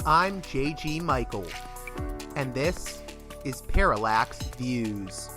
I'm J.G. Michael, and this is Parallax Views.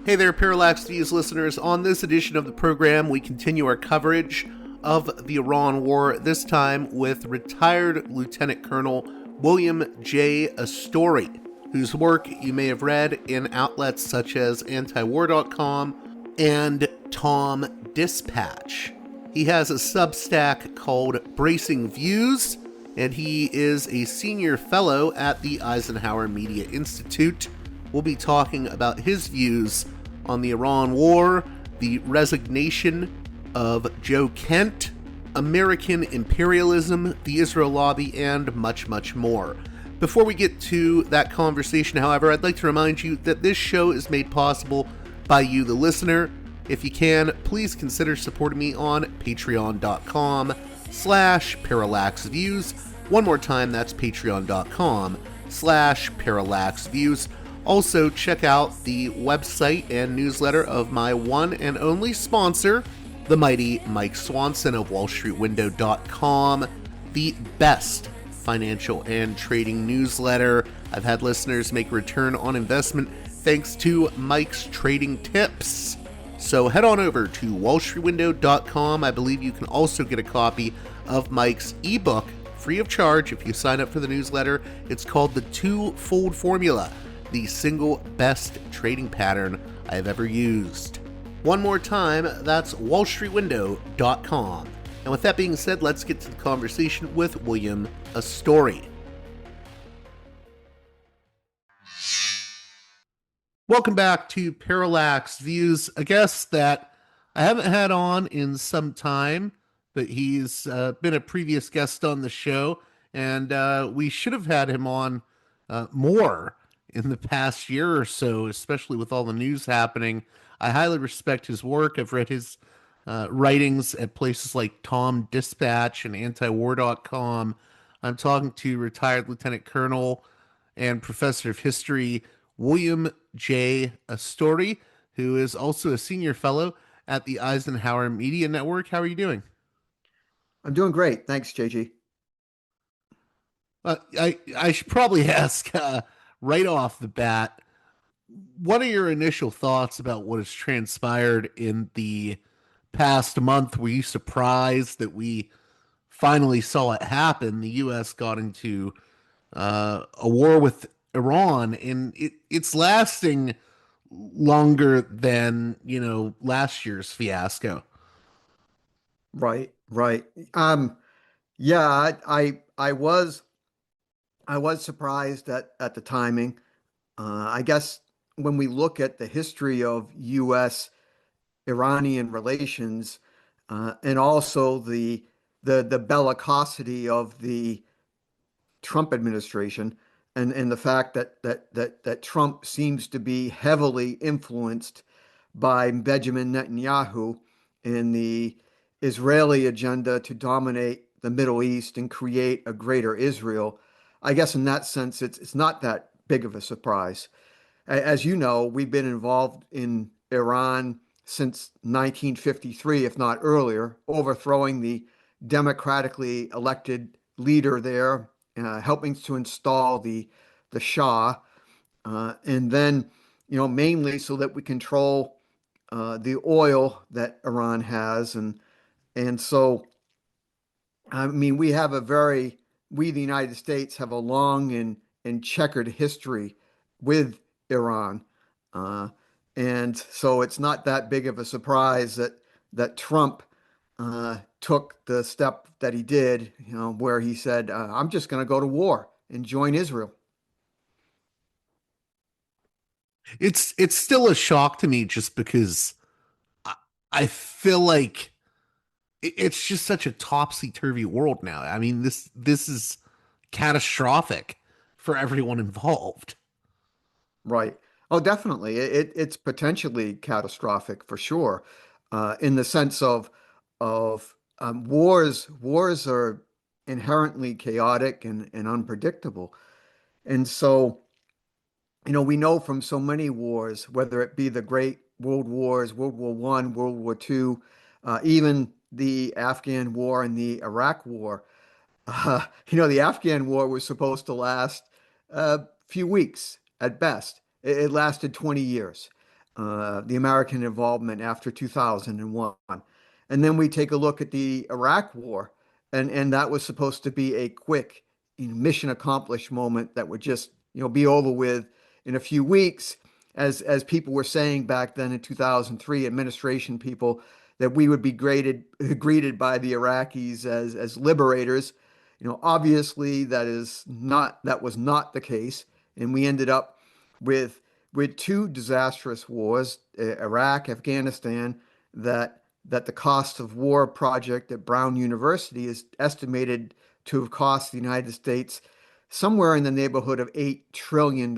Hey there, Parallax Views listeners. On this edition of the program, we continue our coverage of the Iran War, this time with retired Lieutenant Colonel William J. Astore, whose work you may have read in outlets such as antiwar.com and Tom Dispatch. He has a Substack called Bracing Views, and he is a senior fellow at the Eisenhower Media Institute. We'll be talking about his views on the Iran War, the resignation of Joe Kent, American imperialism, the Israel lobby, and much, much more. Before we get to that conversation, however, I'd like to remind you that this show is made possible by you, the listener. If you can, please consider supporting me on patreon.com/parallaxviews. One more time, that's patreon.com/parallaxviews. Also, check out the website and newsletter of my one and only sponsor, the mighty Mike Swanson of wallstreetwindow.com, the best financial and trading newsletter. I've had listeners make a return on investment thanks to Mike's trading tips. So head on over to wallstreetwindow.com. I believe you can also get a copy of Mike's ebook free of charge if you sign up for the newsletter. It's called The Two-Fold Formula, the single best trading pattern I've ever used. One more time, that's wallstreetwindow.com. And with that being said, let's get to the conversation with William Astore. Welcome back to Parallax Views, a guest that I haven't had on in some time, but he's been a previous guest on the show, and we should have had him on more in the past year or so, especially with all the news happening. I highly respect his work. I've read his writings at places like Tom Dispatch and antiwar.com. I'm talking to retired Lieutenant Colonel and Professor of History William J. Astore, who is also a senior fellow at the Eisenhower Media Network. How are you doing? I'm doing great. Thanks, JG. I should probably ask right off the bat, what are your initial thoughts about what has transpired in the past month? Were you surprised that we finally saw it happen? The U.S. got into a war with Iran, and it's lasting longer than, last year's fiasco. Right. Yeah, I was surprised at the timing. I guess when we look at the history of U.S. Iranian relations, and also the bellicosity of the Trump administration, and the fact that Trump seems to be heavily influenced by Benjamin Netanyahu in the Israeli agenda to dominate the Middle East and create a greater Israel. I guess in that sense, it's not that big of a surprise. As you know, we've been involved in Iran since 1953, if not earlier, overthrowing the democratically elected leader there, helping to install the Shah, and then, mainly so that we control the oil that Iran has, and so, I mean, we, the United States, have a long and checkered history with Iran, and so it's not that big of a surprise that Trump took the step that he did, where he said, "I'm just going to go to war and join Israel." It's still a shock to me, just because I feel like it's just such a topsy-turvy world now. I mean, this is catastrophic for everyone involved. Right. Oh, definitely. It's potentially catastrophic for sure, in the sense of wars. Wars are inherently chaotic and unpredictable, and so, we know from so many wars, whether it be the great world wars, World War I, World War II, even the Afghan war and the Iraq war. The Afghan war was supposed to last a few weeks at best. It lasted 20 years, the American involvement after 2001. And then we take a look at the Iraq war, and that was supposed to be a quick, mission accomplished moment that would just, be over with in a few weeks, as people were saying back then in 2003, administration people, that we would be greeted by the Iraqis as liberators. Obviously that was not the case, and we ended up with two disastrous wars, Iraq, Afghanistan, that the cost of war project at Brown University is estimated to have cost the United States somewhere in the neighborhood of $8 trillion.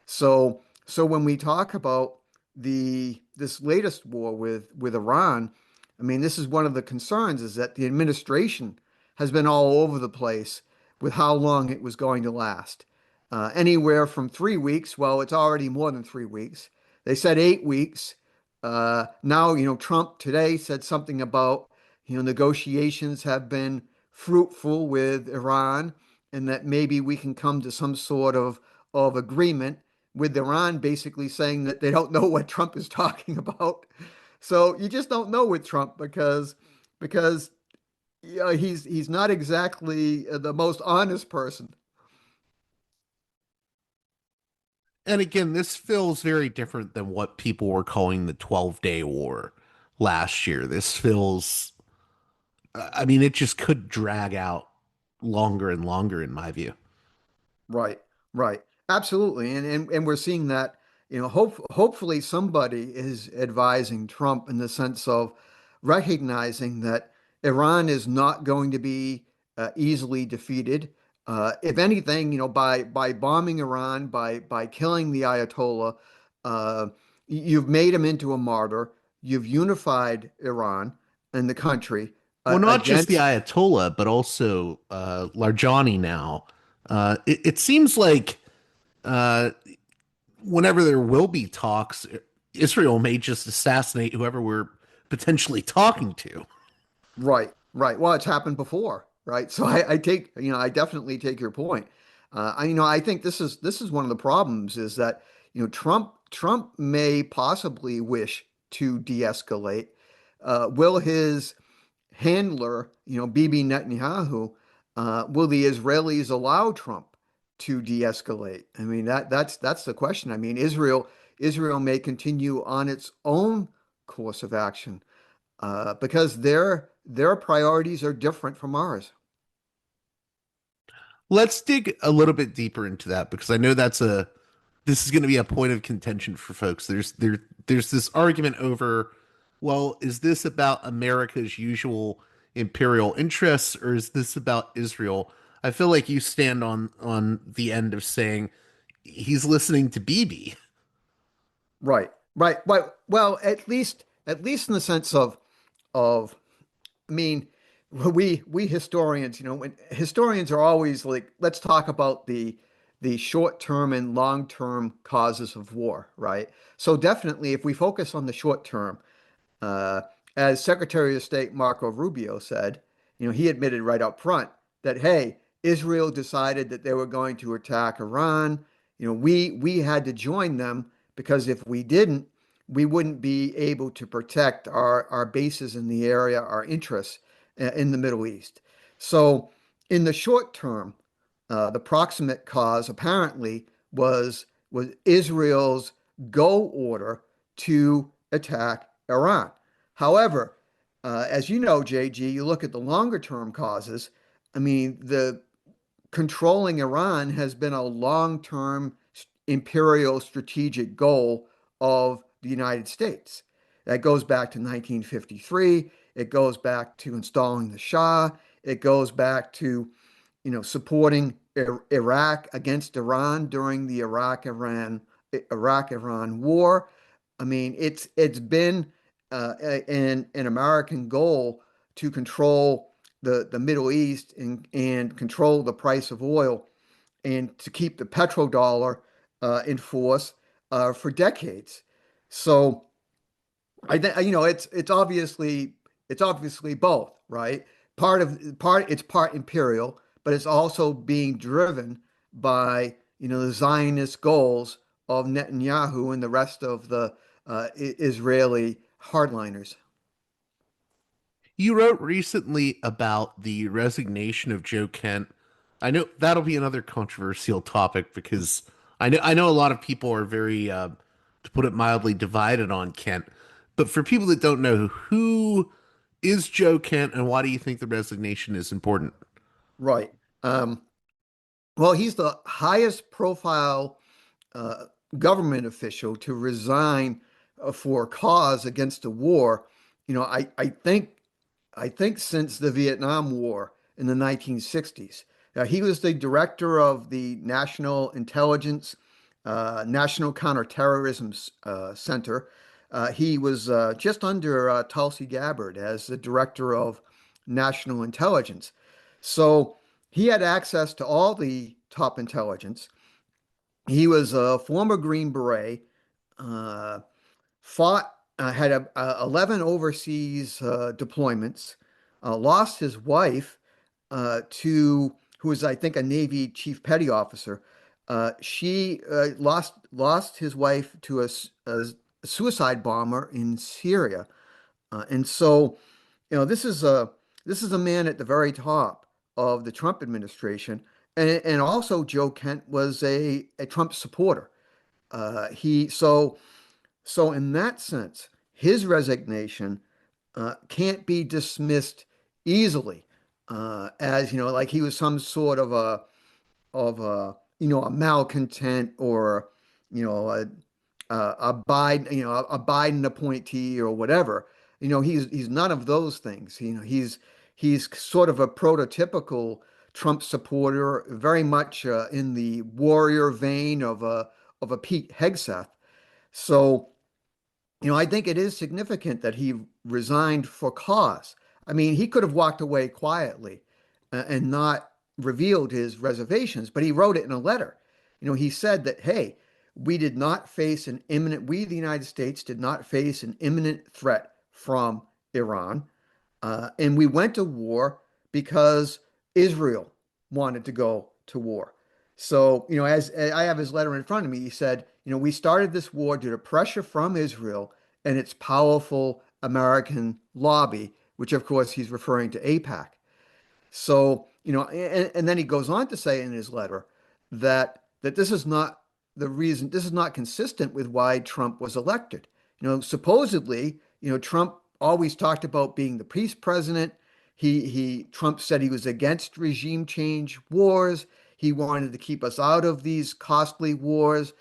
So when we talk about the this latest war with Iran, I mean, this is one of the concerns, is that the administration has been all over the place with how long it was going to last. Anywhere from 3 weeks. Well, it's already more than 3 weeks. They said 8 weeks. Now, Trump today said something about, negotiations have been fruitful with Iran, and that maybe we can come to some sort of agreement, with Iran basically saying that they don't know what Trump is talking about. So you just don't know with Trump, because he's not exactly the most honest person. And again, this feels very different than what people were calling the 12-day war last year. This feels, I mean, it just could drag out longer and longer, in my view. Right, right. Absolutely. And we're seeing that, hopefully somebody is advising Trump in the sense of recognizing that Iran is not going to be easily defeated. If anything, by bombing Iran, by killing the Ayatollah, uh, you've made him into a martyr. You've unified Iran and the country Well, not just the against. Ayatollah, but also Larjani now. It seems like uh, whenever there will be talks, Israel may just assassinate whoever we're potentially talking to. Right, right. Well, it's happened before, right? So I definitely take your point. I think this is one of the problems, is that, Trump may possibly wish to de-escalate. Will his handler, Bibi Netanyahu, will the Israelis allow Trump to de-escalate? I mean, that's the question. I mean, Israel may continue on its own course of action, because their priorities are different from ours. Let's dig a little bit deeper into that, because I know this is going to be a point of contention for folks. There's this argument over, well, is this about America's usual imperial interests, or is this about Israel? I feel like you stand on the end of saying he's listening to Bibi. Right, right, right. Well, at least in the sense of I mean, we historians, when historians are always like, let's talk about the short-term and long-term causes of war, right? So definitely, if we focus on the short term, uh, as Secretary of State Marco Rubio said, he admitted right up front that, hey, Israel decided that they were going to attack Iran. We had to join them, because if we didn't, we wouldn't be able to protect our bases in the area, our interests in the Middle East. So in the short term, the proximate cause apparently was Israel's go order to attack Iran. However, as you know, JG, you look at the longer term causes. I mean, the controlling Iran has been a long term imperial strategic goal of the United States. That goes back to 1953. It goes back to installing the Shah. It goes back to, supporting Iraq against Iran during the Iraq-Iran war. I mean, it's been an American goal to control the Middle East, and control the price of oil, and to keep the petrodollar in force for decades. So it's it's obviously both, right? It's part imperial, but it's also being driven by, the Zionist goals of Netanyahu and the rest of the Israeli hardliners. You wrote recently about the resignation of Joe Kent. I know that'll be another controversial topic because I know a lot of people are very, to put it mildly, divided on Kent. But for people that don't know, who is Joe Kent and why do you think the resignation is important? Right. Um, well, he's the highest profile uh, government official to resign for a cause against a war. I think since the Vietnam War in the 1960s. He was the director of the National Intelligence, National Counterterrorism Center. He was just under Tulsi Gabbard as the director of national intelligence. So he had access to all the top intelligence. He was a former Green Beret, uh, fought, had 11 overseas deployments, lost his wife who was, I think, a Navy chief petty officer. She lost his wife to a suicide bomber in Syria. And so, this is a man at the very top of the Trump administration. And also Joe Kent was a Trump supporter. So in that sense, his resignation can't be dismissed easily as like he was some sort of a malcontent or a Biden a Biden appointee or whatever. He's none of those things. He's sort of a prototypical Trump supporter, very much in the warrior vein of a Pete Hegseth. So I think it is significant that he resigned for cause. I mean, he could have walked away quietly and not revealed his reservations, but he wrote it in a letter. He said that, hey, we, the United States, did not face an imminent threat from Iran. And we went to war because Israel wanted to go to war. So, as I have his letter in front of me, he said, we started this war due to pressure from Israel and its powerful American lobby, which of course he's referring to AIPAC. So, and then he goes on to say in his letter that this is not the reason, this is not consistent with why Trump was elected. Supposedly, Trump always talked about being the peace president. Trump said he was against regime change wars. He wanted to keep us out of these costly wars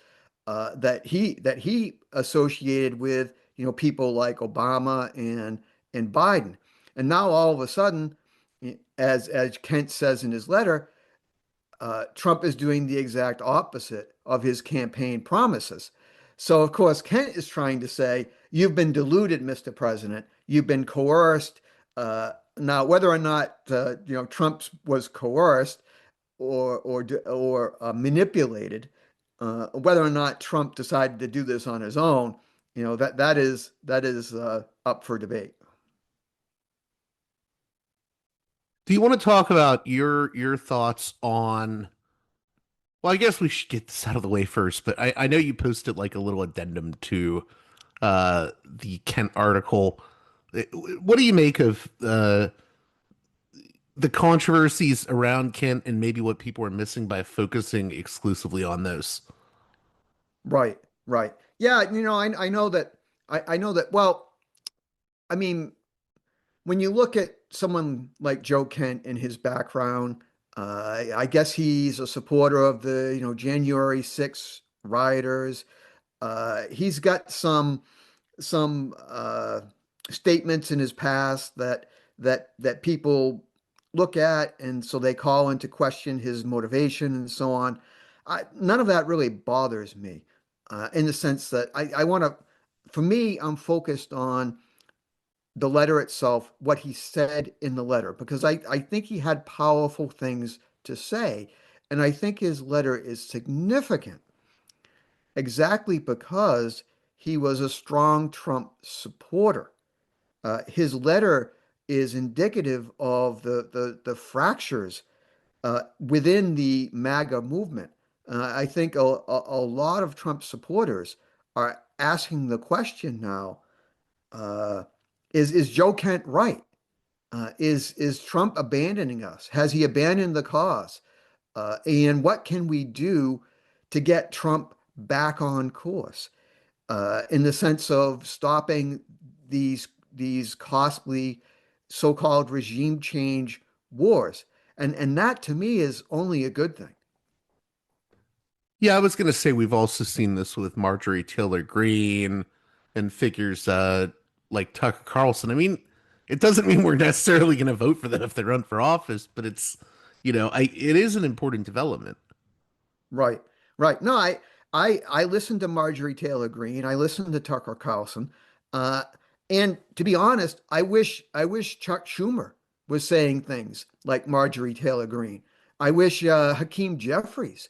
that he associated with people like Obama and Biden. And now all of a sudden, as Kent says in his letter, Trump is doing the exact opposite of his campaign promises. So, of course, Kent is trying to say, you've been deluded, Mr. President. You've been coerced. Now, whether or not Trump was coerced or manipulated, whether or not Trump decided to do this on his own, that is up for debate. Do you want to talk about your thoughts on? Well, I guess we should get this out of the way first, but I know you posted like a little addendum to the Kent article. What do you make of the controversies around Kent and maybe what people are missing by focusing exclusively on those? Right, right. Yeah, I know that. I know that. Well, I mean, when you look at someone like Joe Kent and his background, I guess he's a supporter of the, January 6 rioters. He's got some statements in his past that people look at, and so they call into question his motivation and so on. None of that really bothers me, in the sense that I want to. For me, I'm focused on the letter itself, what he said in the letter, because I think he had powerful things to say. And I think his letter is significant exactly because he was a strong Trump supporter. His letter is indicative of the fractures within the MAGA movement. I think a lot of Trump supporters are asking the question now, uh, is Joe Kent right? Is Trump abandoning us? Has he abandoned the cause? And what can we do to get Trump back on course in the sense of stopping these costly so-called regime change wars? And that to me is only a good thing. Yeah, I was going to say we've also seen this with Marjorie Taylor Greene and figures like Tucker Carlson. I mean, it doesn't mean we're necessarily going to vote for them if they run for office, but it's, it is an important development. Right, right. No, I listened to Marjorie Taylor Greene. I listened to Tucker Carlson. Uh, and to be honest, I wish Chuck Schumer was saying things like Marjorie Taylor Greene. I wish Hakeem Jeffries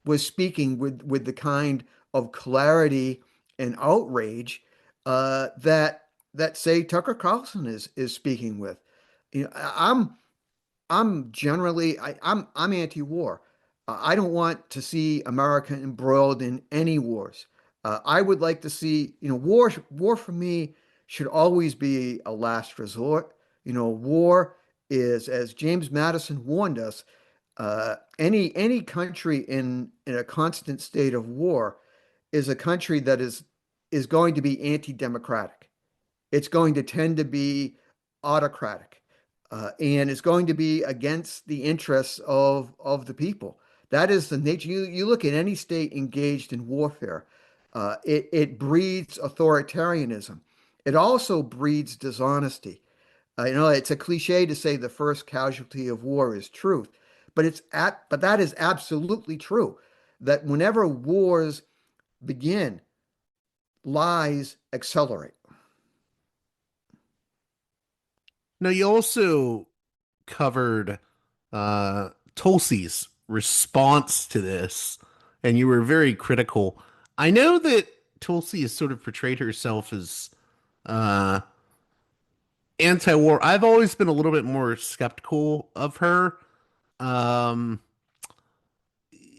was speaking with the kind of clarity and outrage that say Tucker Carlson is speaking with. I'm generally I'm anti-war. I don't want to see America embroiled in any wars. I would like to see, war for me should always be a last resort. War is, as James Madison warned us, any country in a constant state of war is a country that is going to be anti-democratic. It's going to tend to be autocratic, and it's going to be against the interests of the people. That is the nature. You look at any state engaged in warfare, it breeds authoritarianism. It also breeds dishonesty. It's a cliche to say the first casualty of war is truth, but that is absolutely true. That whenever wars begin, lies accelerate. Now, you also covered Tulsi's response to this, and you were very critical. I know that Tulsi has sort of portrayed herself as uh, anti-war. I've always been a little bit more skeptical of her. Um,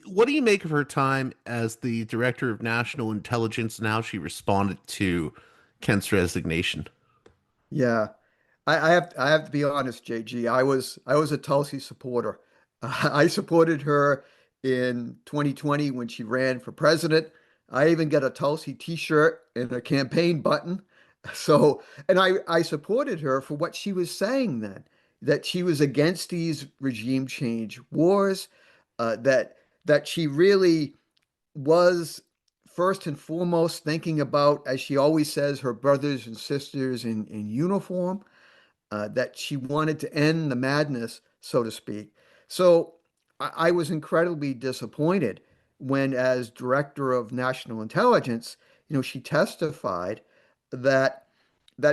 what do you make of her time as the director of national intelligence and how she responded to Kent's resignation? Yeah, I have to be honest, JG. I was a Tulsi supporter. I supported her in 2020 when she ran for president. I even got a Tulsi t-shirt and a campaign button. So, and I supported her for what she was saying then, that she was against these regime change wars, that she really was first and foremost thinking about, as she always says, her brothers and sisters in uniform, that she wanted to end the madness, so to speak. So I was incredibly disappointed when, as director of national intelligence, she testified that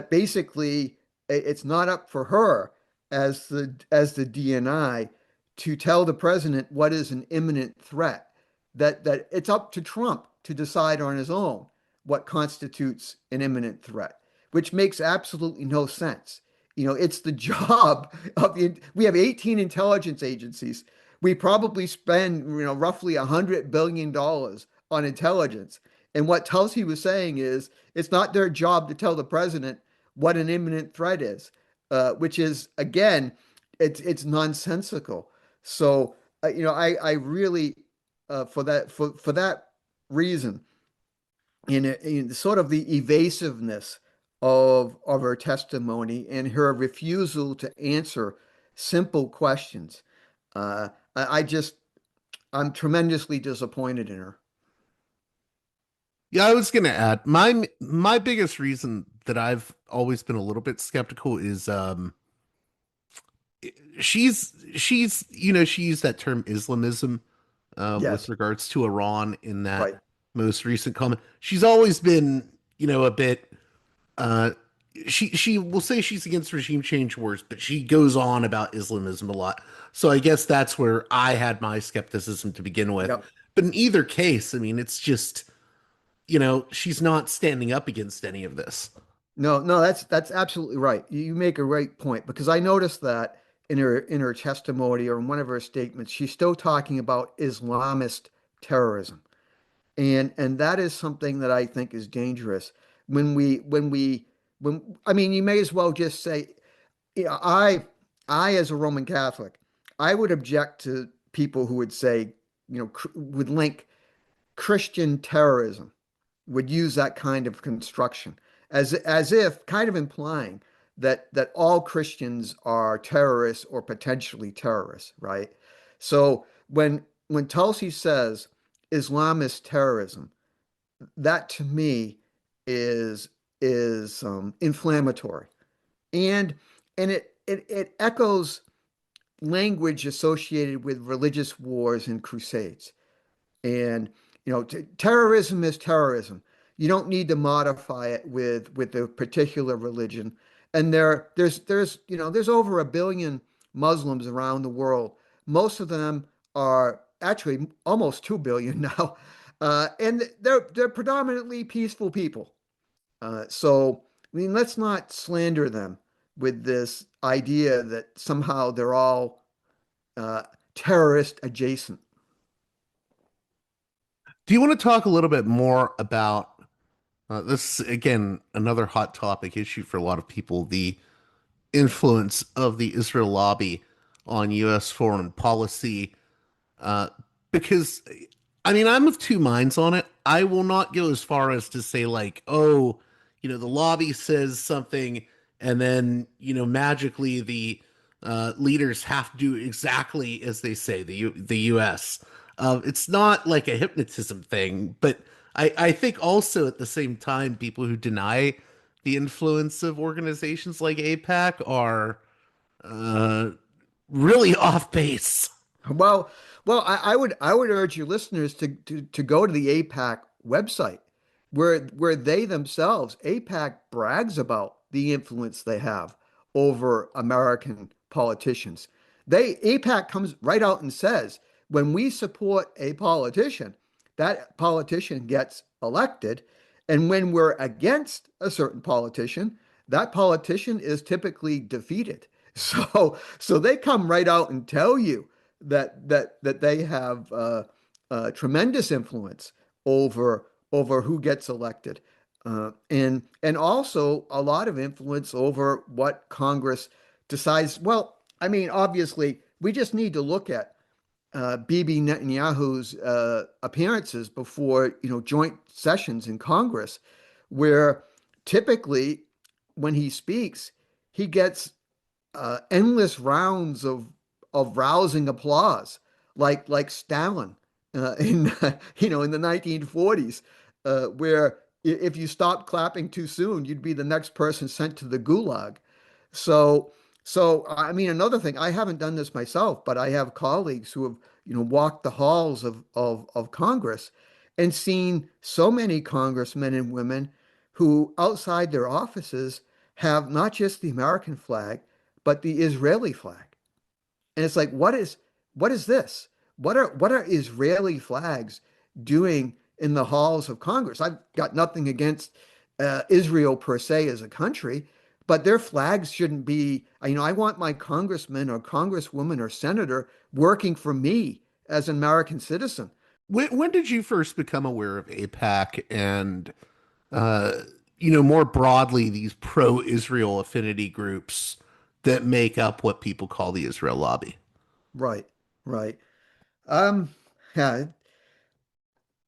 basically it's not up for her as the DNI to tell the president what is an imminent threat. That it's up to Trump to decide on his own what constitutes an imminent threat, which makes absolutely no sense. It's the job of we have 18 intelligence agencies. We probably spend, roughly $100 billion on intelligence. And what Tulsi was saying is it's not their job to tell the president what an imminent threat is, which is, again, it's nonsensical. So, I really, for that reason, in sort of the evasiveness of her testimony and her refusal to answer simple questions, I just I'm tremendously disappointed in her. Yeah, I was gonna add my biggest reason that I've always been a little bit skeptical is she used that term Islamism with Yes, regards to Iran in that right. most recent comment. She's always been, a bit uh she will say she's against regime change wars, but she goes on about Islamism a lot. So I guess that's where I had my skepticism to begin with. Yep. But in either case, I mean, it's just, she's not standing up against any of this. No, no, that's absolutely right. You make a great point because I noticed that in her testimony or in one of her statements, she's still talking about Islamist terrorism. And that is something that I think is dangerous. When I mean, you may as well just say, yeah, I as a Roman Catholic, I would object to people who would say, would link Christian terrorism, would use that kind of construction as if kind of implying that all Christians are terrorists or potentially terrorists, right? So when Tulsi says Islamist terrorism, that to me is inflammatory, and it echoes language associated with religious wars and crusades. And terrorism is terrorism. You don't need to modify it with a particular religion. And there's over 1 billion Muslims around the world. Most of them are actually almost 2 billion now, and they're predominantly peaceful people. So I mean, let's not slander them with this idea that somehow they're all uh, terrorist adjacent. Do you want to talk a little bit more about this? Is, again, another hot topic issue for a lot of people, the influence of the Israel lobby on U.S. foreign policy. Uh, because, I mean, I'm of two minds on it. I will not go as far as to say, like, oh, the lobby says something, and then, magically the leaders have to do exactly as they say, the U.S. It's not like a hypnotism thing, but I think also at the same time, people who deny the influence of organizations like APAC are uh, really off base. Well, well, I would urge your listeners to go to the APAC website, where they themselves, APAC brags about the influence they have over American politicians. APAC comes right out and says, when we support a politician, that politician gets elected, and when we're against a certain politician, that politician is typically defeated. So they come right out and tell you that they have tremendous influence over who gets elected, and also a lot of influence over what Congress decides. Well, I mean, obviously, we just need to look at Bibi Netanyahu's appearances before joint sessions in Congress, where typically when he speaks, he gets endless rounds of rousing applause, like Stalin in in the 1940s, where if you stopped clapping too soon, you'd be the next person sent to the gulag. So, so I mean, another thing, I haven't done this myself, but I have colleagues who have, walked the halls of Congress and seen so many congressmen and women who outside their offices have not just the American flag, but the Israeli flag. And it's like, what is this? What are Israeli flags doing in the halls of Congress? I've got nothing against Israel per se as a country, but their flags shouldn't be, I want my congressman or congresswoman or senator working for me as an American citizen. When did you first become aware of APAC and, uh, more broadly, these pro-Israel affinity groups that make up what people call the Israel lobby? Right, right. Um, yeah,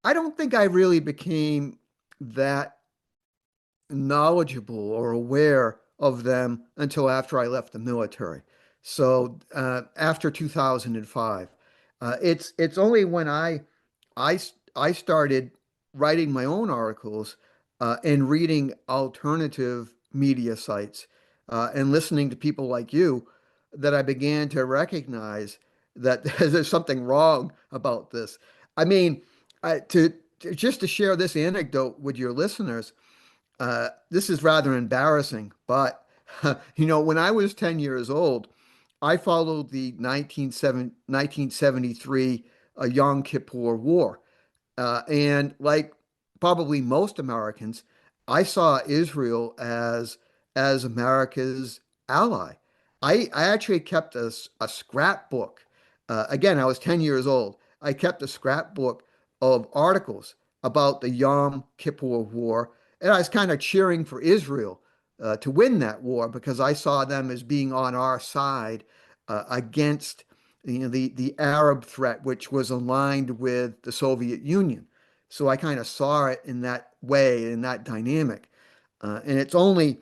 I don't think I really became that knowledgeable or aware of them until after I left the military. So after 2005, it's only when I started writing my own articles and reading alternative media sites and listening to people like you that I began to recognize that there's something wrong about this. I mean, just to share this anecdote with your listeners, this is rather embarrassing, but when I was 10 years old, I followed the 1973 Yom Kippur War. And like probably most Americans, I saw Israel as America's ally. I actually kept a scrapbook. Again, I was 10 years old. I kept a scrapbook of articles about the Yom Kippur War, and I was kind of cheering for Israel to win that war because I saw them as being on our side against the Arab threat, which was aligned with the Soviet Union. So I kind of saw it in that way, in that dynamic. And it's only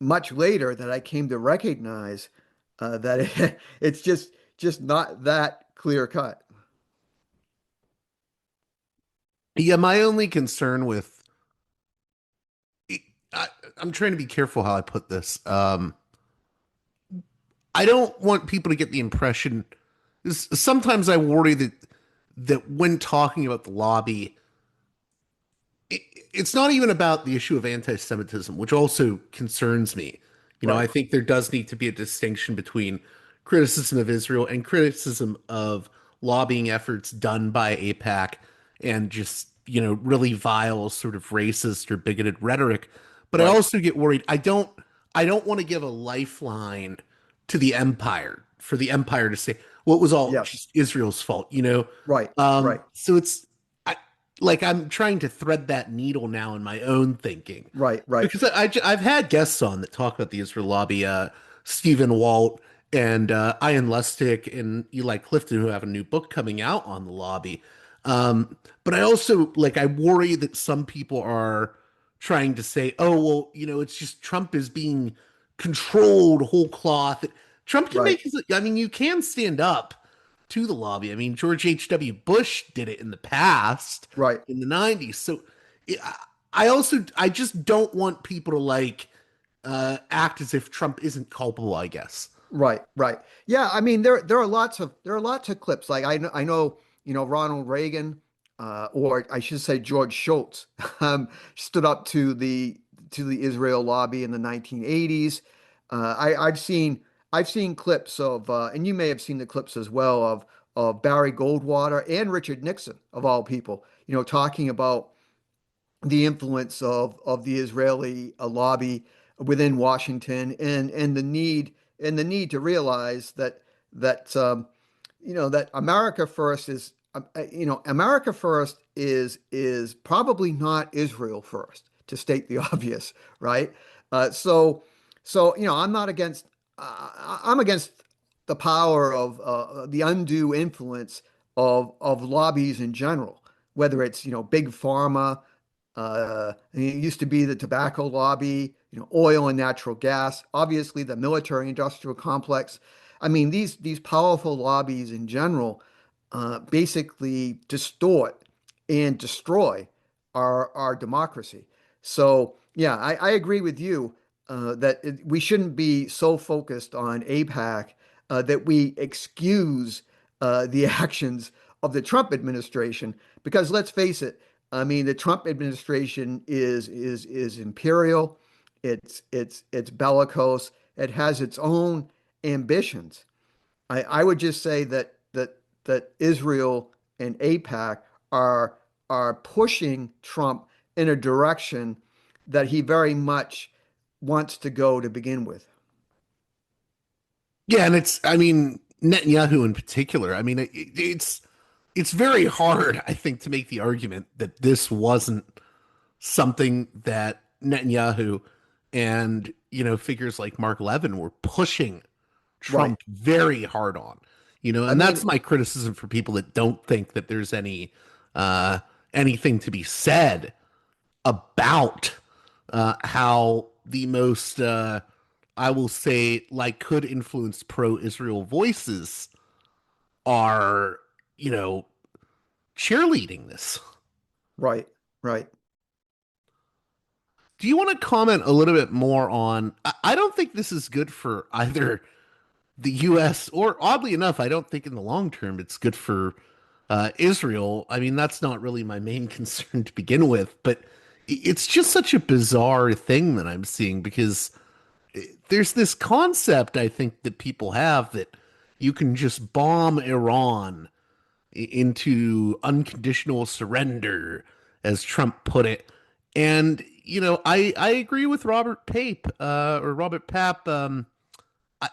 much later that I came to recognize that it's just not that clear cut. Yeah, my only concern with I, I'm trying to be careful how I put this. I don't want people to get the impression. Sometimes I worry that when talking about the lobby, it, it's not even about the issue of anti-Semitism, which also concerns me. I Right, think there does need to be a distinction between criticism of Israel and criticism of lobbying efforts done by AIPAC and just, really vile sort of racist or bigoted rhetoric. But I right. also get worried. I don't want to give a lifeline to the empire for the empire to say, well, it was all Yes, just Israel's fault. right, right, So I, like I'm trying to thread that needle now in my own thinking right, right, because I've had guests on that talk about the Israel lobby, Stephen Walt and Ian Lustig and Eli Clifton, who have a new book coming out on the lobby. But I also I worry that some people are trying to say, oh well, it's just Trump is being controlled whole cloth. Trump can right, make his. I mean, you can stand up to the lobby. I mean, George H.W. Bush did it in the past right, in the 90s. So I just don't want people to act as if Trump isn't culpable, I guess. right, right. Yeah, I mean there are lots of clips. Like I know Ronald Reagan, or I should say George Shultz, stood up to the Israel lobby in the 1980s. I've seen clips of, and you may have seen the clips as well of Barry Goldwater and Richard Nixon of all people, talking about the influence of the Israeli lobby within Washington and the need to realize that America first America first is probably not Israel first, to state the obvious, right? So I'm not against I'm against the power of the undue influence of lobbies in general, whether it's big pharma. It used to be the tobacco lobby, oil and natural gas, obviously the military industrial complex. I mean, these powerful lobbies in general basically distort and destroy our democracy. So, yeah, I agree with you that we shouldn't be so focused on AIPAC that we excuse the actions of the Trump administration, because let's face it, I mean, the Trump administration is imperial, it's bellicose, it has its own ambitions. I would just say that Israel and AIPAC are pushing Trump in a direction that he very much wants to go to begin with. Yeah, and I mean, Netanyahu in particular. I mean, it's very hard, I think, to make the argument that this wasn't something that Netanyahu and figures like Mark Levin were pushing Right. Trump very hard on. I And that's mean, my criticism for people that don't think that there's uh anything to be said about how the most I will say could influence pro-Israel voices are, you know, cheerleading this. right, right, Do you want to comment a little bit more on I don't think this is good for either the US or oddly enough, I don't think in the long term it's good for Israel. I mean, that's not really my main concern to begin with, but it's just such a bizarre thing that I'm seeing because there's this concept I think that people have that you can just bomb Iran into unconditional surrender as Trump put it. And I agree with Robert Pape or Robert Papp.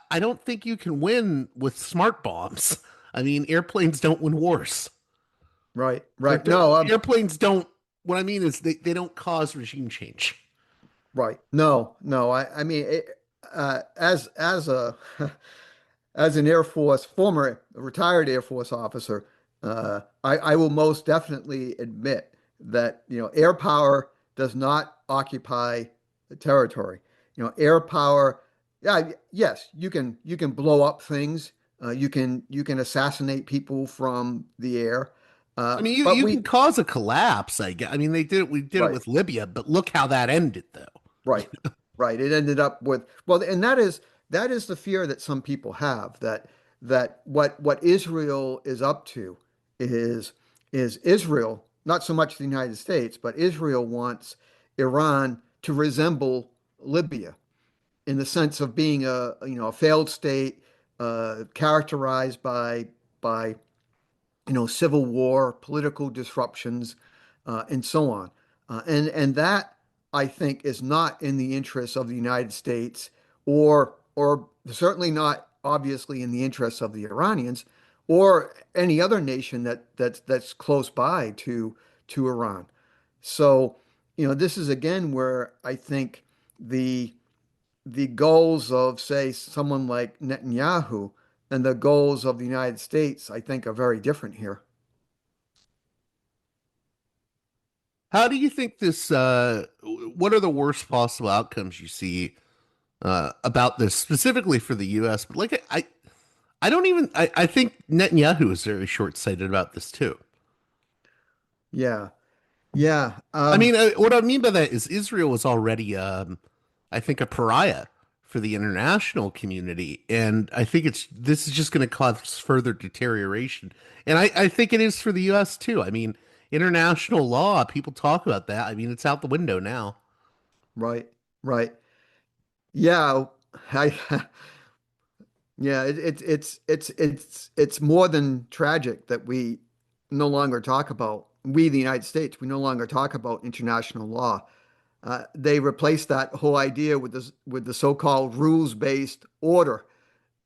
I don't think you can win with smart bombs. I mean, airplanes don't win wars. Right, Like right. No, airplanes don't. What I mean is they don't cause regime change. right. No, no. I mean, as a as an Air Force former retired Air Force officer, I will most definitely admit that air power does not occupy the territory. Air power. Yeah, yes, you can blow up things. You can assassinate people from the air. I mean, But you can cause a collapse. I guess. I mean, they did it. We did it right. with Libya, but look how that ended, though. Right. Right. It ended up with, well, and that is the fear that some people have, that what Israel is up to is Israel, not so much the United States, but Israel wants Iran to resemble Libya in the sense of being a failed state, characterized by civil war, political disruptions, and so on. And that, I think, is not in the interests of the United States, or certainly not obviously in the interests of the Iranians or any other nation that's close by to Iran. So, this is again where I think the goals of, say, someone like Netanyahu and the goals of the United States, I think, are very different here. How do you think this? What are the worst possible outcomes you see about this specifically for the U.S.? But like, I don't even. I think Netanyahu is very short-sighted about this too. Yeah. Yeah. I mean, what I mean by that is Israel was already, I think, a pariah for the international community, and I think this is just going to cause further deterioration. And I think it is for the U.S. too. I mean, international law, people talk about that. I mean, it's out the window now. Right. Right. Yeah. I yeah, it's more than tragic that we no longer talk about, we, the United States, we no longer talk about international law. They replaced that whole idea with the so-called rules-based order.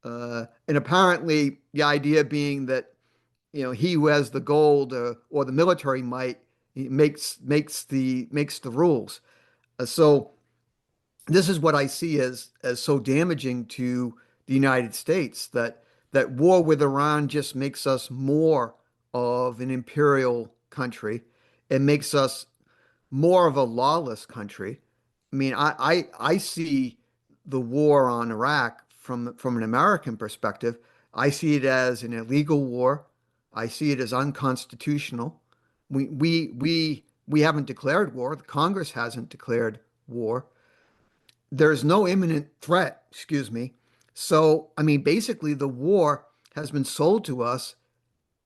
And apparently the idea being that he who has the gold, or the military might, he makes the rules. So this is what I see as so damaging to the United States, that war with Iran just makes us more of an imperial country. It makes us more of a lawless country. I mean, I see the war on Iraq from an American perspective. I see it as an illegal war. I see it as unconstitutional. We haven't declared war. The Congress hasn't declared war. There's no imminent threat, excuse me. So, I mean, basically, the war has been sold to us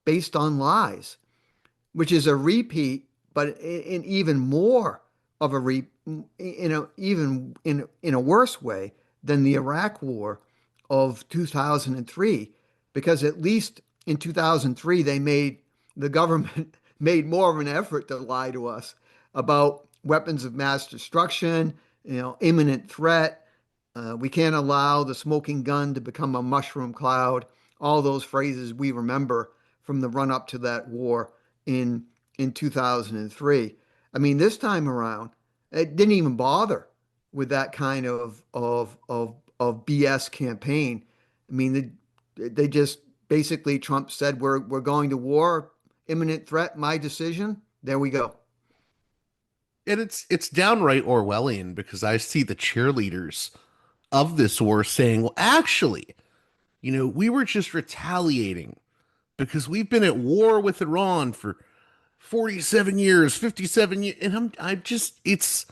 based on lies, which is a repeat, but in even more of a in a worse way than the Iraq War of 2003, because at least in 2003 the government made more of an effort to lie to us about weapons of mass destruction, imminent threat. We can't allow the smoking gun to become a mushroom cloud. All those phrases we remember from the run up to that war in 2003. I mean, this time around, it didn't even bother with that kind of BS campaign. I mean, they just basically, Trump said, we're going to war, imminent threat, my decision. There we go. And it's downright Orwellian because I see the cheerleaders of this war saying, well, actually, we were just retaliating because we've been at war with Iran for 47 years, 57 years. And I'm just, it's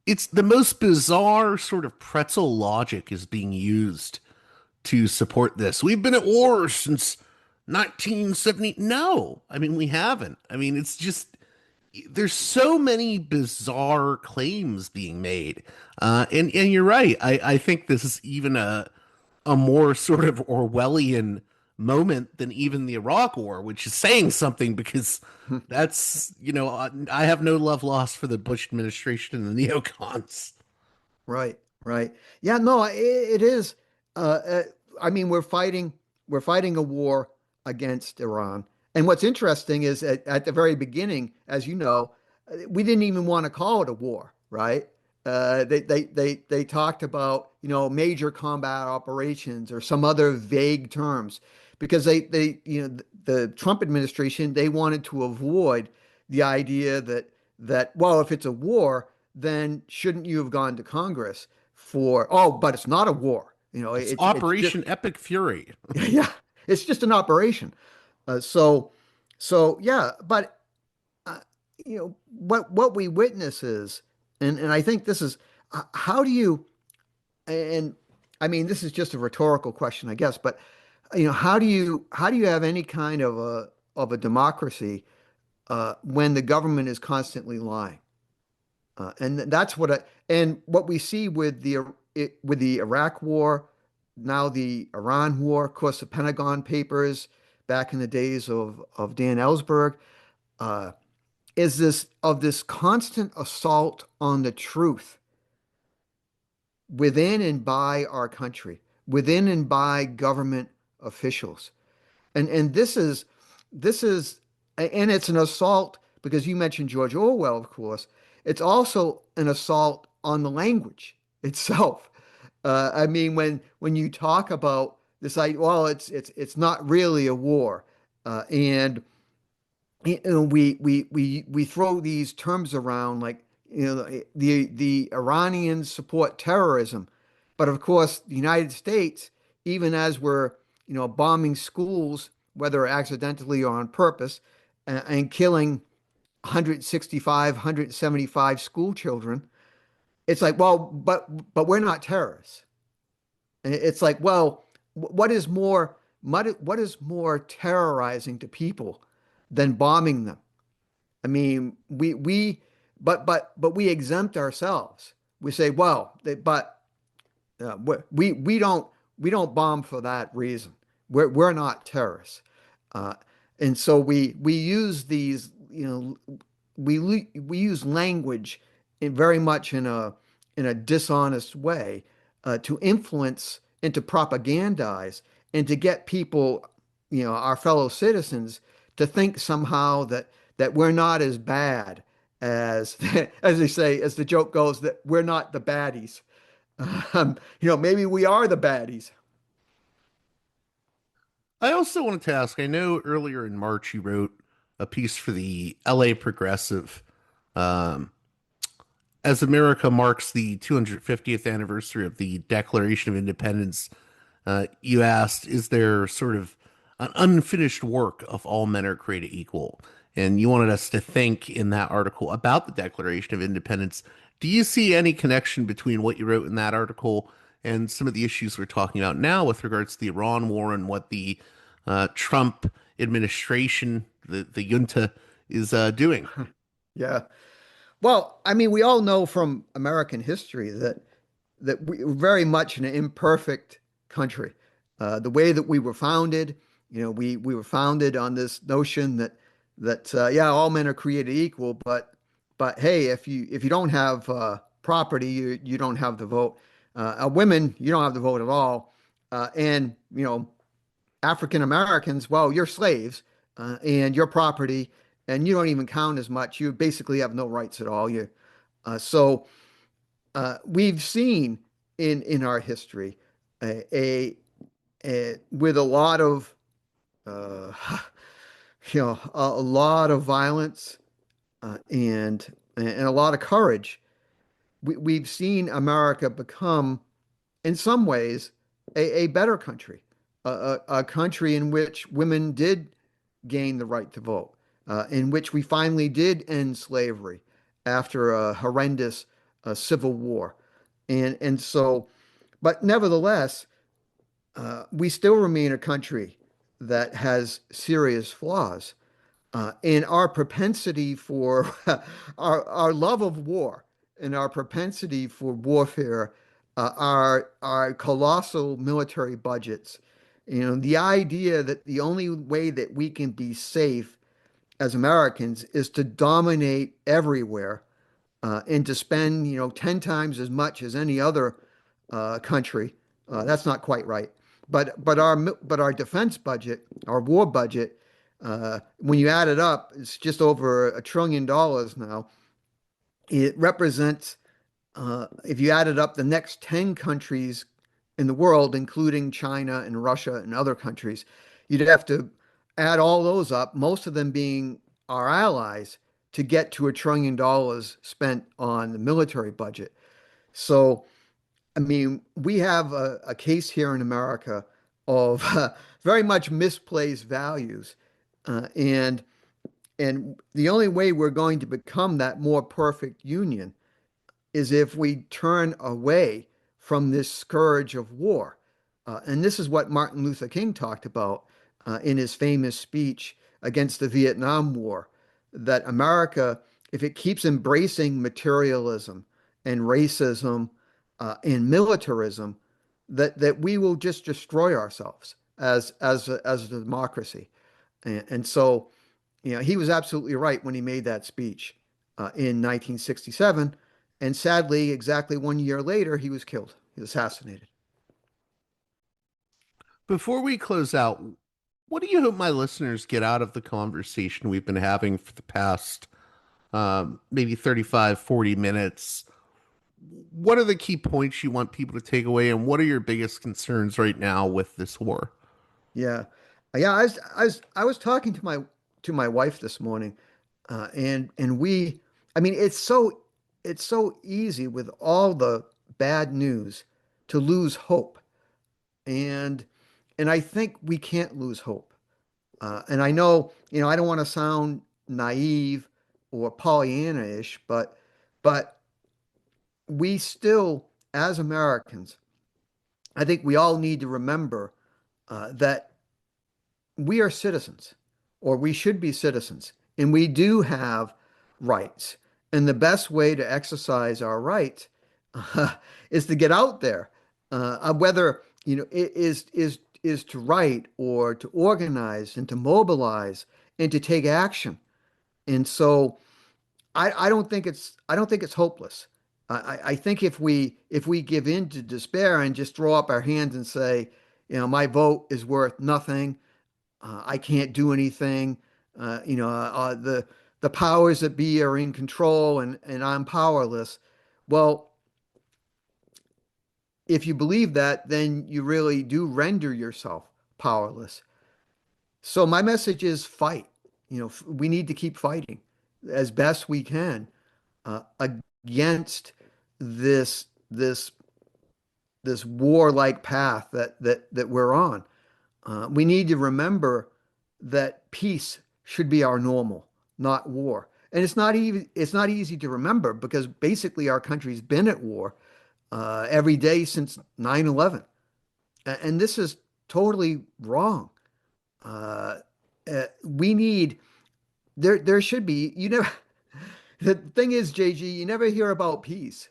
the most bizarre sort of pretzel logic is being used to support this. We've been at war since 1970. No, I mean, we haven't. I mean, it's just, there's so many bizarre claims being made. And you're right. I think this is even a more sort of Orwellian moment than even the Iraq War, which is saying something because that's, I have no love lost for the Bush administration and the neocons. Right, right. Yeah, no, it is. Uh, uh, I mean, we're fighting a war against Iran. And what's interesting is at the very beginning, as you know, we didn't even want to call it a war, right? They talked about, major combat operations or some other vague terms because the Trump administration, they wanted to avoid the idea that, well, if it's a war, then shouldn't you have gone to Congress for, oh, but it's not a war. It's It's just, Operation Epic Fury. yeah, it's just an operation. Uh, so, so yeah, but uh, what we witness is, and I think this is, how do you, and I mean, this is just a rhetorical question, I guess, but how do you have any kind of a democracy when the government is constantly lying? And that's and what we see with the Iraq War, now the Iran War, of course, the Pentagon Papers back in the days of Dan Ellsberg, uh, is this constant assault on the truth within and by our country, within and by government officials. And this is and it's an assault because you mentioned George Orwell, of course. It's also an assault on the language itself. I mean, when you talk about this, well, it's not really a war, and we throw these terms around like the Iranians support terrorism, but of course the United States, even as we're bombing schools, whether accidentally or on purpose, and killing 165, 175 school children, it's like, well, but we're not terrorists. And it's like, well, what is more terrorizing to people than bombing them? I mean, but we exempt ourselves. We say, well, but we don't bomb for that reason. We're not terrorists, uh, and so we use these, we use language very much in a dishonest way to influence and to propagandize and to get people, our fellow citizens, to think somehow that we're not as bad as as they say, as the joke goes, that we're not the baddies. Maybe we are the baddies. I also wanted to ask, I know earlier in March you wrote a piece for the LA Progressive. Um, as America marks the 250th anniversary of the Declaration of Independence, you asked, is there sort of an unfinished work of all men are created equal? And you wanted us to think in that article about the Declaration of Independence. Do you see any connection between what you wrote in that article and some of the issues we're talking about now with regards to the Iran war and what the Trump administration, the junta, is doing? Yeah. Well, I mean, we all know from American history that we're very much an imperfect country. The way that we were founded, we were founded on this notion that yeah, all men are created equal, but hey, if you don't have property, you don't have the vote. Women, you don't have the vote at all. And African Americans, well, you're slaves, and your property, and you don't even count as much. You basically have no rights at all. So we've seen in our history a, with a lot of uh, a lot of violence and a lot of courage. We've seen America become, in some ways, a better country, a country in which women did gain the right to vote, in which we finally did end slavery after a horrendous civil war. And so, but nevertheless, we still remain a country that has serious flaws. And our propensity for our love of war and our propensity for warfare, our colossal military budgets, The idea that the only way that we can be safe as Americans is to dominate everywhere and to spend, 10 times as much as any other country. That's not quite right. But our defense budget, our war budget, when you add it up, it's just over $1 trillion now. It represents, if you added up the next 10 countries in the world, including China and Russia and other countries, you'd have to add all those up, most of them being our allies, to get to $1 trillion spent on the military budget. So, I mean, we have a case here in America of very much misplaced values. And the only way we're going to become that more perfect union is if we turn away from this scourge of war. And this is what Martin Luther King talked about in his famous speech against the Vietnam War, that America, if it keeps embracing materialism and racism and militarism, that we will just destroy ourselves as a democracy. And so, he was absolutely right when he made that speech in 1967. And sadly, exactly 1 year later, he was killed. He was assassinated. Before we close out, what do you hope my listeners get out of the conversation we've been having for the past maybe 35, 40 minutes? What are the key points you want people to take away, and what are your biggest concerns right now with this war? Yeah, yeah. I was talking to my wife this morning, and I mean, it's so easy with all the bad news to lose hope, and and I think we can't lose hope. And I know, I don't want to sound naive or Pollyanna-ish, but we still, as Americans, I think we all need to remember that we are citizens, or we should be citizens, and we do have rights. And the best way to exercise our rights is to get out there, whether it is to write or to organize and to mobilize and to take action. And so I don't think it's hopeless. I think if we give in to despair and just throw up our hands and say, my vote is worth nothing, I can't do anything, the powers that be are in control and I'm powerless. Well, if you believe that, then you really do render yourself powerless. So my message is fight. We need to keep fighting as best we can against this this this warlike path that we're on. We need to remember that peace should be our normal, not war. And it's not easy to remember because basically our country's been at war every day since 9/11. And this is totally wrong. Uh, we need there should be you never the thing is, JG, you never hear about peace.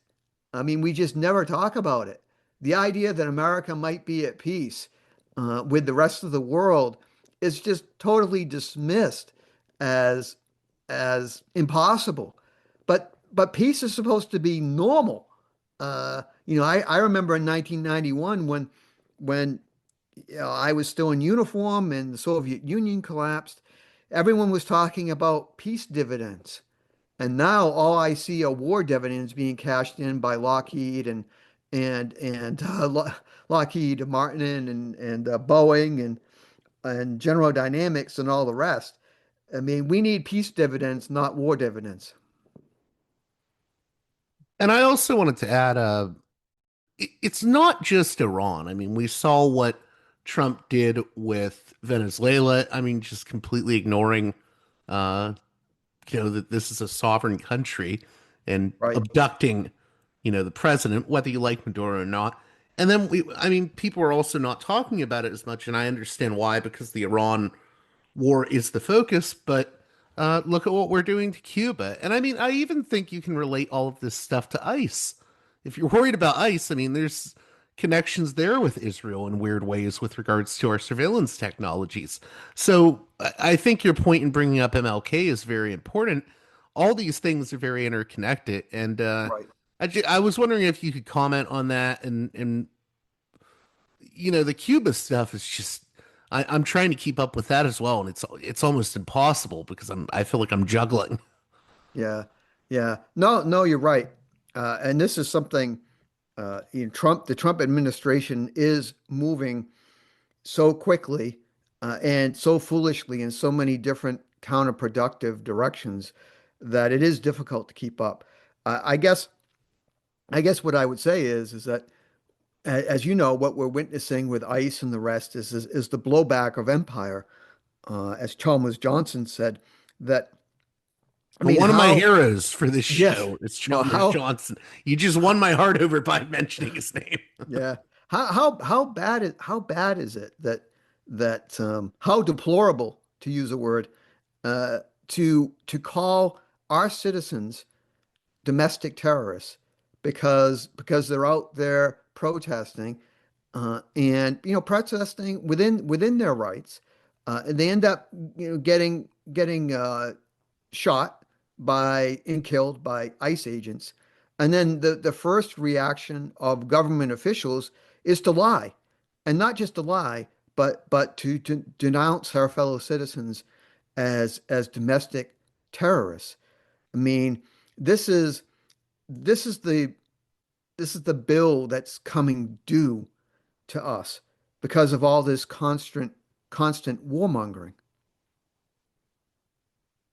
I mean, we just never talk about it. The idea that America might be at peace with the rest of the world is just totally dismissed as as impossible. But peace is supposed to be normal. I remember in 1991 when I was still in uniform and the Soviet Union collapsed. Everyone was talking about peace dividends. And now all I see are war dividends being cashed in by Lockheed and Lockheed Martin and Boeing and General Dynamics and all the rest. I mean, we need peace dividends, not war dividends. And I also wanted to add, it's not just Iran. I mean, we saw what Trump did with Venezuela. I mean, just completely ignoring, uh, that this is a sovereign country and Right. abducting, the president, whether you like Maduro or not. And then I mean, people are also not talking about it as much, and I understand why, because the Iran war is the focus, but look at what we're doing to Cuba. And I mean, I even think you can relate all of this stuff to ICE. If you're worried about ICE, I mean, there's connections there with Israel in weird ways with regards to our surveillance technologies. So I think your point in bringing up MLK is very important. All these things are very interconnected, and Right. I was wondering if you could comment on that. And the Cuba stuff is just I'm trying to keep up with that as well, and it's almost impossible because I feel like I'm juggling. Yeah. Yeah. No, no, you're right. And this is something the Trump administration is moving so quickly and so foolishly in so many different counterproductive directions that it is difficult to keep up. I guess what I would say is that as you know, what we're witnessing with ICE and the rest is the blowback of empire. As Chalmers Johnson said, that I But mean, one of my how heroes for this yes, show is well, Chalmers how Johnson. You just won my heart over by mentioning his name. yeah, how bad is it that how deplorable, to use a word, uh, to call our citizens domestic terrorists because they're out there protesting and protesting within their rights, and they end up getting shot by and killed by ICE agents, and then the first reaction of government officials is to lie, and not just to lie, but to denounce our fellow citizens as domestic terrorists. I mean, this is this is the this is the bill that's coming due to us because of all this constant warmongering.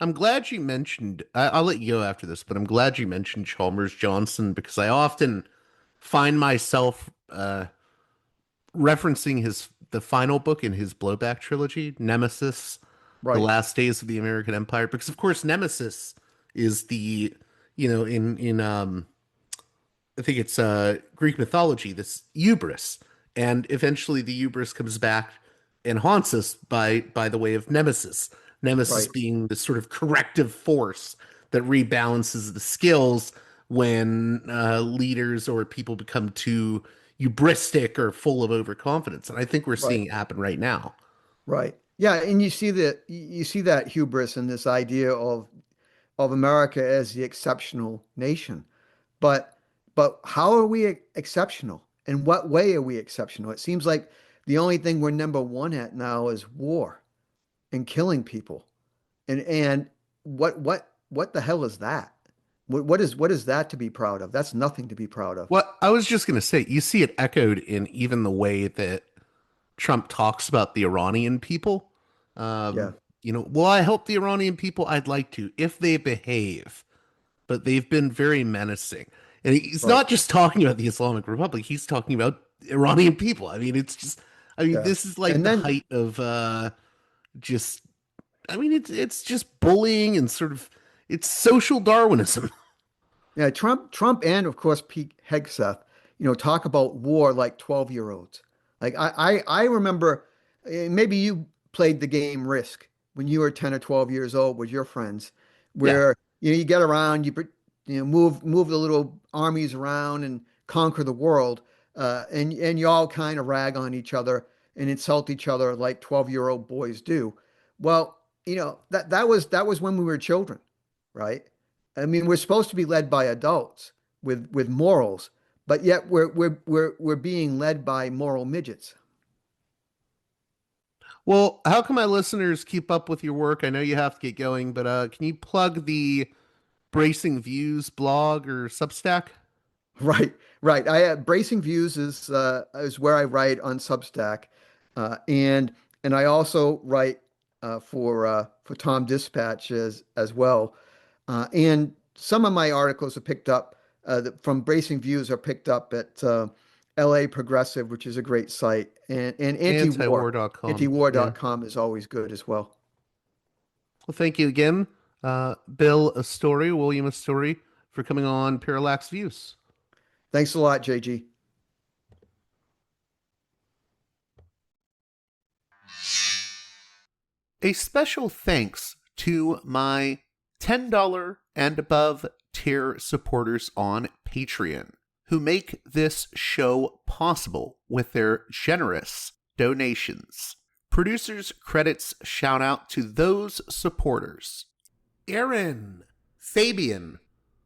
I'm glad you mentioned, I'll let you go after this, but I'm glad you mentioned Chalmers Johnson because I often find myself referencing the final book in his blowback trilogy, Nemesis, The Right, Last Days of the American Empire, because of course Nemesis is in I think it's Greek mythology, this hubris, and eventually the hubris comes back and haunts us by the way of Nemesis. Nemesis right, being this sort of corrective force that rebalances the skills when leaders or people become too hubristic or full of overconfidence, and I think we're right, seeing it happen right now. right. Yeah, and you see that hubris and this idea of America as the exceptional nation. But how are we exceptional? In what way are we exceptional? It seems like the only thing we're number one at now is war and killing people. And what the hell is that? What is that to be proud of? That's nothing to be proud of. Well, I was just going to say, you see it echoed in even the way that Trump talks about the Iranian people. Yeah, Will I help the Iranian people? I'd like to, if they behave, but they've been very menacing. And he's right. not just talking about the Islamic Republic, he's talking about Iranian people. Yeah. this is like And the then height of just, it's just bullying and sort of, it's social Darwinism. yeah, Trump and of course Pete Hegseth, talk about war like 12-year-olds. Like I remember maybe you played the game Risk when you were 10 or 12 years old with your friends, Yeah. where you get around, move the little armies around and conquer the world, and you all kind of rag on each other and insult each other like 12-year-old boys do. Well, that was when we were children, right? I mean, we're supposed to be led by adults with morals, but yet we're being led by moral midgets. Well, how can my listeners keep up with your work? I know you have to get going, but can you plug the Bracing Views blog or Substack? Right, right. I Bracing Views is where I write on Substack, and I also write for Tom Dispatch as well. And some of my articles are picked up from Bracing Views are picked up at LA Progressive, which is a great site, and Antiwar.com. Yeah. antiwar.com is always good as well. Well, thank you again, Bill Astore, William Astore, for coming on Parallax Views. Thanks a lot, JG. A special thanks to my $10 and above tier supporters on Patreon, who make this show possible with their generous donations. Producers' credits shout out to those supporters: Aaron, Fabian,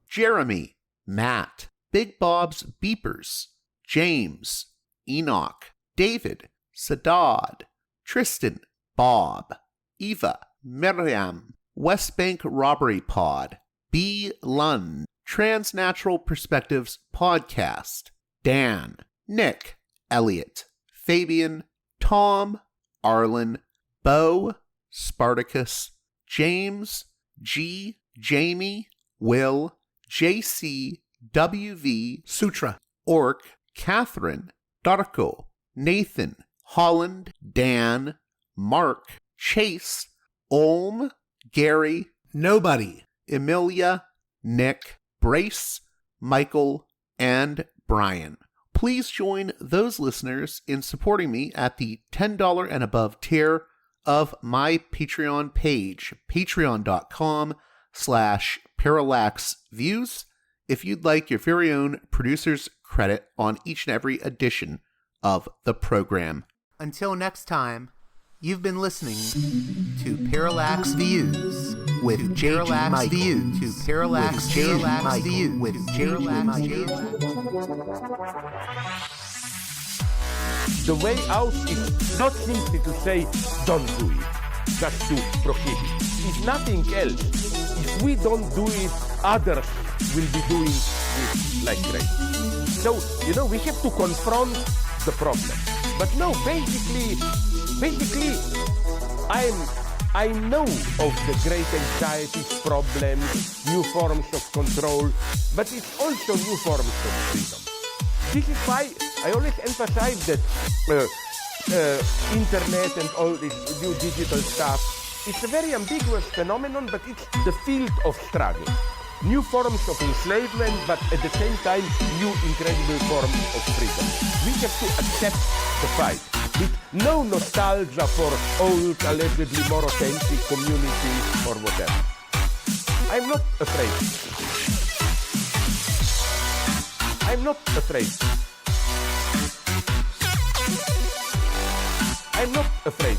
Jeremy, Matt, Big Bob's Beepers, James, Enoch, David, Sadad, Tristan, Bob, Eva, Miriam, West Bank Robbery Pod, B. Lund, Transnatural Perspectives Podcast, Dan, Nick, Elliot, Fabian, Tom, Arlen, Bo, Spartacus, James, G, Jamie, Will, JC, WV, Sutra, Orc, Catherine, Darko, Nathan, Holland, Dan, Mark, Chase, Olm, Gary, Nobody, Emilia, Nick, Brace, Michael, and Brian. Please join those listeners in supporting me at the $10 and above tier of my Patreon page, patreon.com/Parallax Views, if you'd like your very own producer's credit on each and every edition of the program. Until next time, you've been listening to Parallax Views with J.G. Views. To Parallax Views with Parallax Views. The way out is not simply to say, don't do it, just to prohibit. It's nothing else. If we don't do it, others will be doing it like crazy. So, we have to confront the problem. But no, basically, I know of the great anxieties, problems, new forms of control, but it's also new forms of freedom. This is why I always emphasize that internet and all this new digital stuff, it's a very ambiguous phenomenon, but it's the field of struggle. New forms of enslavement, but at the same time, new incredible forms of freedom. We have to accept the fight with no nostalgia for old, allegedly more authentic communities or whatever. I'm not afraid. I'm not afraid. I'm not afraid.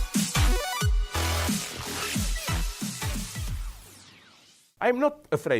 I'm not afraid.